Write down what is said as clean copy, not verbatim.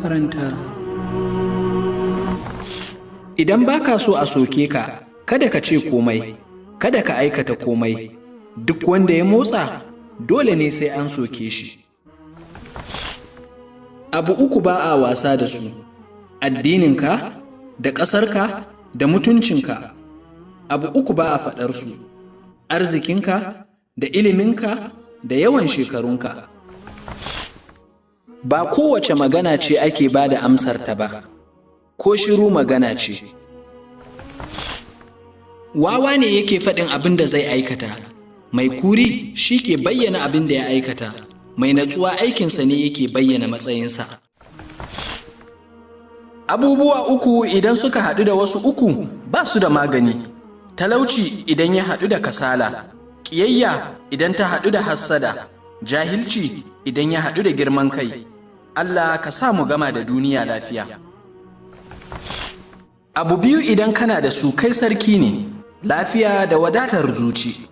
makaranta. Idan baka so a soke ka, kada ka ce komai, kada ka aikata komai. Duk wanda ya motsa, dole ne sai an soke shi. Abu uku ba a wasa da su: addininka, da ƙasarka, da mutuncinka. Abu uku ba a faɗarsu: arzikinka, da iliminka, da yawan shekarunka. Ba kowace magana ce ake ba da amsarta ba, ko shiru magana ce. Wawa ne yake faɗin abin da zai aikata, mai kuri shi ke bayyana abin da ya aikata, mai natsuwa aikinsa ne yake bayyana matsayinsa. Abubuwa uku idan suka haɗu da wasu uku ba su da magani: talauci idan ya haɗu da kasala, ƙiyayya idan ta haɗu da hassada, jahilci idan ya haɗu da girman kai. Allah ka sa mu gama da duniya lafiya. Abu biyu idan kana da su kai sarki ne: lafiya da wadatar zuci.